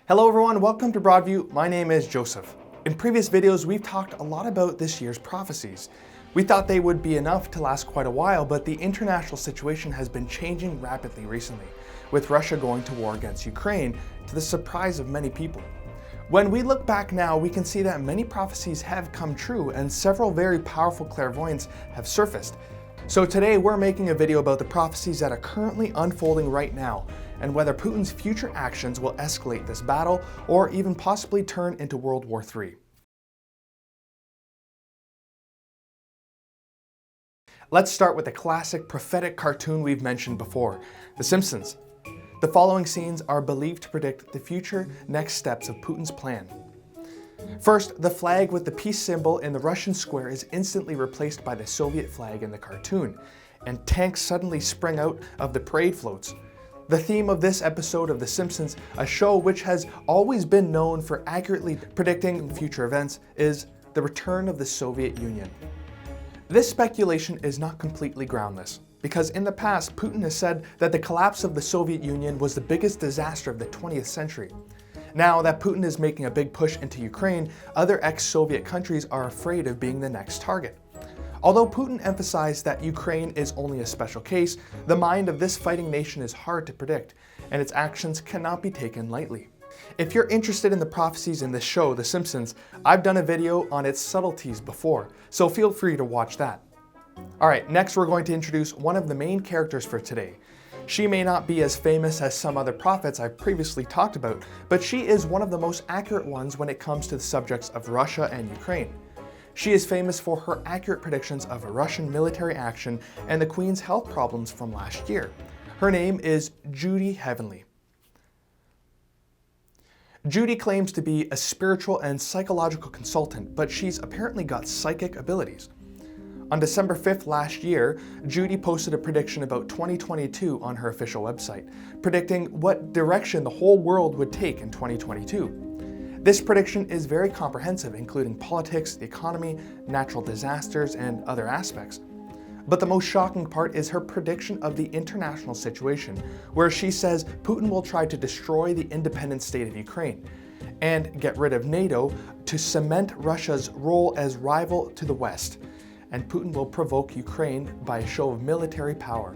Hello everyone, welcome to Broadview. My name is Joseph. In previous videos, we've talked a lot about this year's prophecies. We thought they would be enough to last quite a while, but the international situation has been changing rapidly recently, with Russia going to war against Ukraine to the surprise of many people. When we look back now, we can see that many prophecies have come true and several very powerful clairvoyants have surfaced. So today we're making a video about the prophecies that are currently unfolding right now, and whether Putin's future actions will escalate this battle or even possibly turn into World War III. Let's start with the classic prophetic cartoon we've mentioned before, The Simpsons. The following scenes are believed to predict the future next steps of Putin's plan. First, the flag with the peace symbol in the Russian square is instantly replaced by the Soviet flag in the cartoon, and tanks suddenly spring out of the parade floats. The theme of this episode of The Simpsons, a show which has always been known for accurately predicting future events, is the return of the Soviet Union. This speculation is not completely groundless, because in the past, Putin has said that the collapse of the Soviet Union was the biggest disaster of the 20th century. Now that Putin is making a big push into Ukraine, other ex-Soviet countries are afraid of being the next target. Although Putin emphasized that Ukraine is only a special case, the mind of this fighting nation is hard to predict, and its actions cannot be taken lightly. If you're interested in the prophecies in this show, The Simpsons, I've done a video on its subtleties before, so feel free to watch that. Alright, next we're going to introduce one of the main characters for today. She may not be as famous as some other prophets I've previously talked about, but she is one of the most accurate ones when it comes to the subjects of Russia and Ukraine. She is famous for her accurate predictions of a Russian military action and the Queen's health problems from last year. Her name is Judy Hevenly. Judy claims to be a spiritual and psychological consultant, but she's apparently got psychic abilities. On December 5th last year, Judy posted a prediction about 2022 on her official website, predicting what direction the whole world would take in 2022. This prediction is very comprehensive, including politics, the economy, natural disasters, and other aspects. But the most shocking part is her prediction of the international situation, where she says Putin will try to destroy the independent state of Ukraine and get rid of NATO to cement Russia's role as rival to the West, and Putin will provoke Ukraine by a show of military power.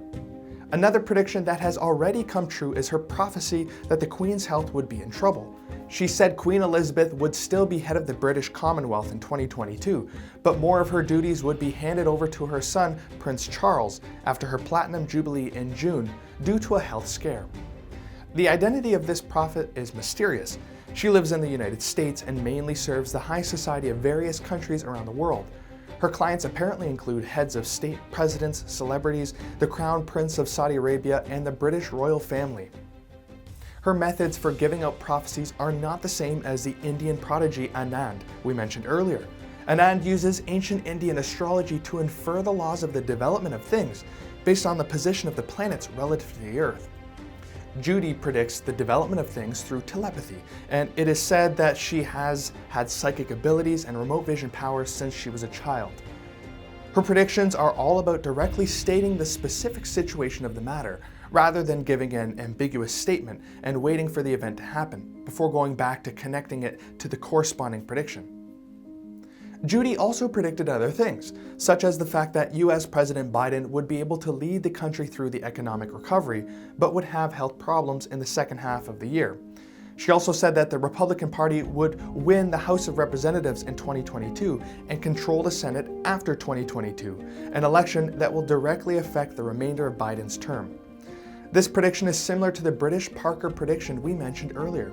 Another prediction that has already come true is her prophecy that the Queen's health would be in trouble. She said Queen Elizabeth would still be head of the British Commonwealth in 2022, but more of her duties would be handed over to her son, Prince Charles, after her Platinum Jubilee in June, due to a health scare. The identity of this prophet is mysterious. She lives in the United States and mainly serves the high society of various countries around the world. Her clients apparently include heads of state, presidents, celebrities, the Crown Prince of Saudi Arabia, and the British royal family. Her methods for giving out prophecies are not the same as the Indian prodigy Anand we mentioned earlier. Anand uses ancient Indian astrology to infer the laws of the development of things based on the position of the planets relative to the Earth. Judy predicts the development of things through telepathy, and it is said that she has had psychic abilities and remote vision powers since she was a child. Her predictions are all about directly stating the specific situation of the matter, rather than giving an ambiguous statement and waiting for the event to happen, before going back to connecting it to the corresponding prediction. Judy also predicted other things, such as the fact that US President Biden would be able to lead the country through the economic recovery, but would have health problems in the second half of the year. She also said that the Republican Party would win the House of Representatives in 2022 and control the Senate after 2022, an election that will directly affect the remainder of Biden's term. This prediction is similar to the British Parker prediction we mentioned earlier.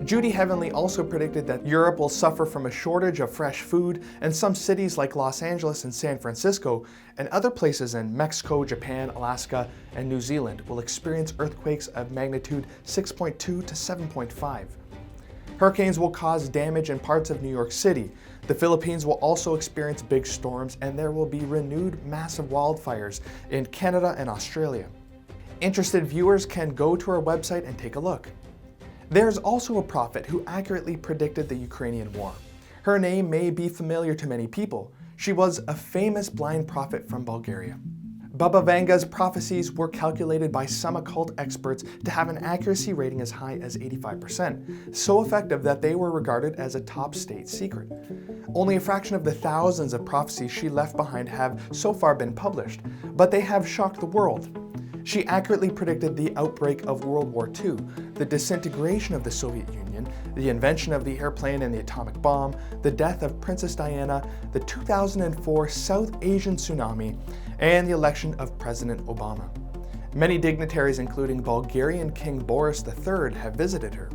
Judy Hevenly also predicted that Europe will suffer from a shortage of fresh food, and some cities like Los Angeles and San Francisco and other places in Mexico, Japan, Alaska, and New Zealand will experience earthquakes of magnitude 6.2 to 7.5. Hurricanes will cause damage in parts of New York City. The Philippines will also experience big storms, and there will be renewed massive wildfires in Canada and Australia. Interested viewers can go to our website and take a look. There's also a prophet who accurately predicted the Ukrainian war. Her name may be familiar to many people. She was a famous blind prophet from Bulgaria. Baba Vanga's prophecies were calculated by some occult experts to have an accuracy rating as high as 85%, so effective that they were regarded as a top state secret. Only a fraction of the thousands of prophecies she left behind have so far been published, but they have shocked the world. She accurately predicted the outbreak of World War II, the disintegration of the Soviet Union, the invention of the airplane and the atomic bomb, the death of Princess Diana, the 2004 South Asian tsunami, and the election of President Obama. Many dignitaries, including Bulgarian King Boris III, have visited her.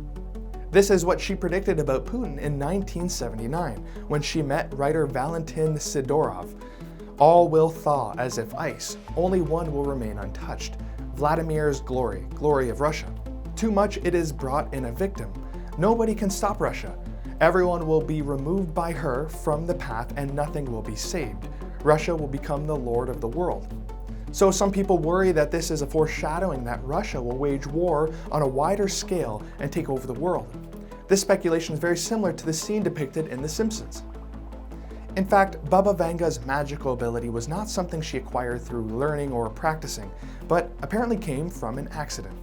This is what she predicted about Putin in 1979, when she met writer Valentin Sidorov. All will thaw as if ice, only one will remain untouched. Vladimir's glory, glory of Russia. Too much it is brought in a victim. Nobody can stop Russia. Everyone will be removed by her from the path and nothing will be saved. Russia will become the lord of the world. So some people worry that this is a foreshadowing that Russia will wage war on a wider scale and take over the world. This speculation is very similar to the scene depicted in The Simpsons. In fact, Baba Vanga's magical ability was not something she acquired through learning or practicing, but apparently came from an accident.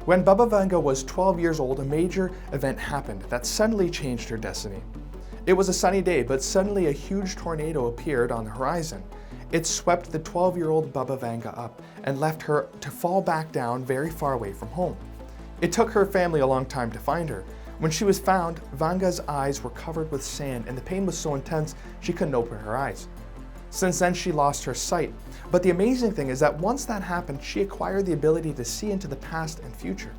When Baba Vanga was 12 years old, a major event happened that suddenly changed her destiny. It was a sunny day, but suddenly a huge tornado appeared on the horizon. It swept the 12-year-old Baba Vanga up and left her to fall back down very far away from home. It took her family a long time to find her. When she was found, Vanga's eyes were covered with sand and the pain was so intense she couldn't open her eyes. Since then, she lost her sight. But the amazing thing is that once that happened, she acquired the ability to see into the past and future.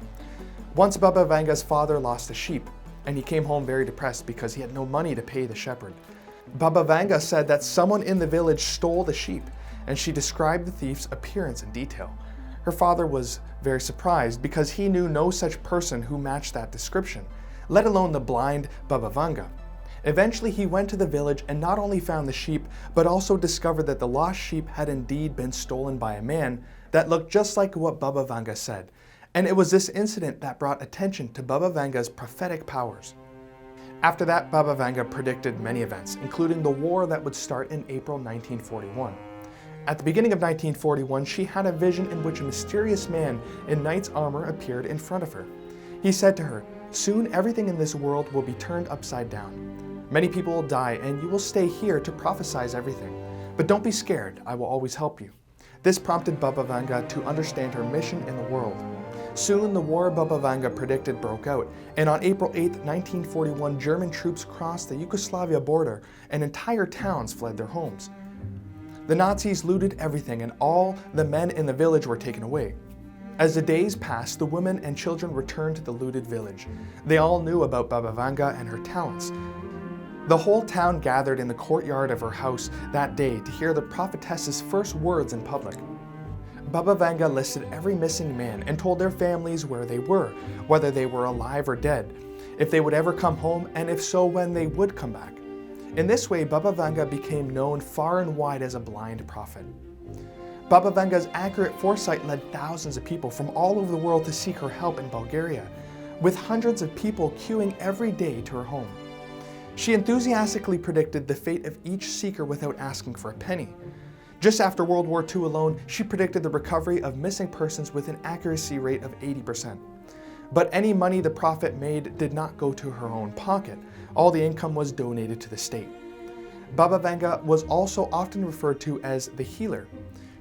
Once Baba Vanga's father lost a sheep, and he came home very depressed because he had no money to pay the shepherd. Baba Vanga said that someone in the village stole the sheep, and she described the thief's appearance in detail. Her father was very surprised because he knew no such person who matched that description, let alone the blind Baba Vanga. Eventually, he went to the village and not only found the sheep, but also discovered that the lost sheep had indeed been stolen by a man that looked just like what Baba Vanga said. And it was this incident that brought attention to Baba Vanga's prophetic powers. After that, Baba Vanga predicted many events, including the war that would start in April 1941. At the beginning of 1941, she had a vision in which a mysterious man in knight's armor appeared in front of her. He said to her, "Soon everything in this world will be turned upside down. Many people will die and you will stay here to prophesize everything. But don't be scared, I will always help you." This prompted Baba Vanga to understand her mission in the world. Soon the war Baba Vanga predicted broke out, and on April 8, 1941, German troops crossed the Yugoslavia border and entire towns fled their homes. The Nazis looted everything and all the men in the village were taken away. As the days passed, the women and children returned to the looted village. They all knew about Baba Vanga and her talents. The whole town gathered in the courtyard of her house that day to hear the prophetess's first words in public. Baba Vanga listed every missing man and told their families where they were, whether they were alive or dead, if they would ever come home, and if so, when they would come back. In this way, Baba Vanga became known far and wide as a blind prophet. Baba Vanga's accurate foresight led thousands of people from all over the world to seek her help in Bulgaria, with hundreds of people queuing every day to her home. She enthusiastically predicted the fate of each seeker without asking for a penny. Just after World War II alone, she predicted the recovery of missing persons with an accuracy rate of 80%. But any money the prophet made did not go to her own pocket. All the income was donated to the state. Baba Vanga was also often referred to as the healer.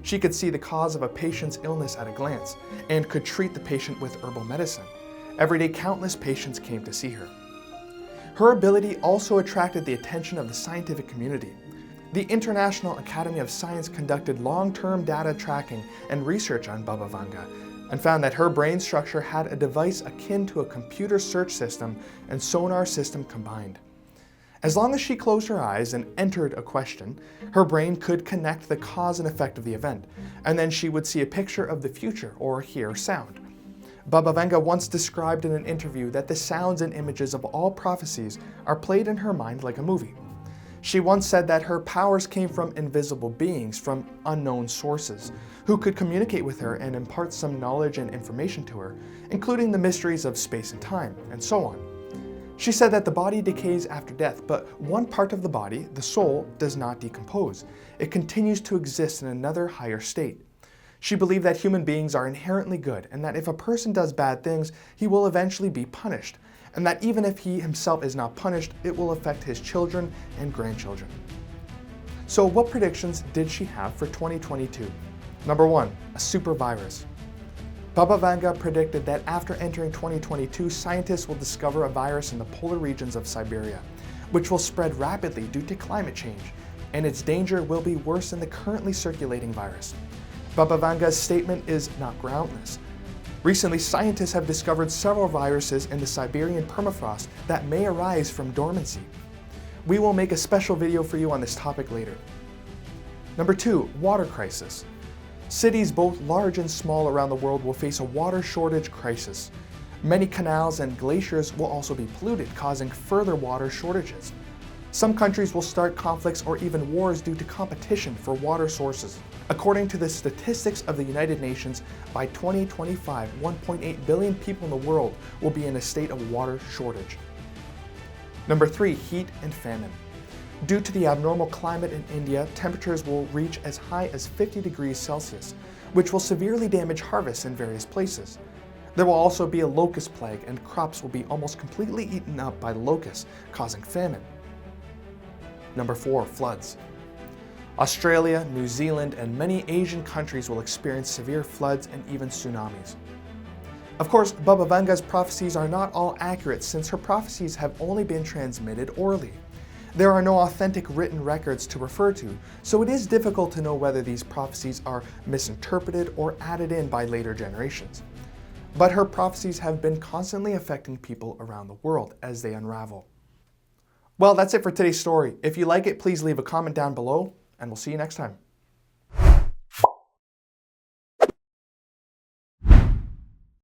She could see the cause of a patient's illness at a glance and could treat the patient with herbal medicine. Every day, countless patients came to see her. Her ability also attracted the attention of the scientific community. The International Academy of Science conducted long-term data tracking and research on Baba Vanga and found that her brain structure had a device akin to a computer search system and sonar system combined. As long as she closed her eyes and entered a question, her brain could connect the cause and effect of the event, and then she would see a picture of the future or hear sound. Baba Vanga once described in an interview that the sounds and images of all prophecies are played in her mind like a movie. She once said that her powers came from invisible beings from unknown sources, who could communicate with her and impart some knowledge and information to her, including the mysteries of space and time, and so on. She said that the body decays after death, but one part of the body, the soul, does not decompose. It continues to exist in another higher state. She believed that human beings are inherently good, and that if a person does bad things, he will eventually be punished, and that even if he himself is not punished, it will affect his children and grandchildren. So what predictions did she have for 2022? Number 1, a super virus. Baba Vanga predicted that after entering 2022, scientists will discover a virus in the polar regions of Siberia, which will spread rapidly due to climate change, and its danger will be worse than the currently circulating virus. Baba Vanga's statement is not groundless. Recently, scientists have discovered several viruses in the Siberian permafrost that may arise from dormancy. We will make a special video for you on this topic later. Number 2, water crisis. Cities both large and small around the world will face a water shortage crisis. Many canals and glaciers will also be polluted, causing further water shortages. Some countries will start conflicts or even wars due to competition for water sources. According to the statistics of the United Nations, by 2025, 1.8 billion people in the world will be in a state of water shortage. Number 3, heat and famine. Due to the abnormal climate in India, temperatures will reach as high as 50 degrees Celsius, which will severely damage harvests in various places. There will also be a locust plague, and crops will be almost completely eaten up by locusts, causing famine. Number 4, floods. Australia, New Zealand, and many Asian countries will experience severe floods and even tsunamis. Of course, Baba Vanga's prophecies are not all accurate, since her prophecies have only been transmitted orally. There are no authentic written records to refer to, so it is difficult to know whether these prophecies are misinterpreted or added in by later generations. But her prophecies have been constantly affecting people around the world as they unravel. Well, that's it for today's story. If you like it, please leave a comment down below, and we'll see you next time.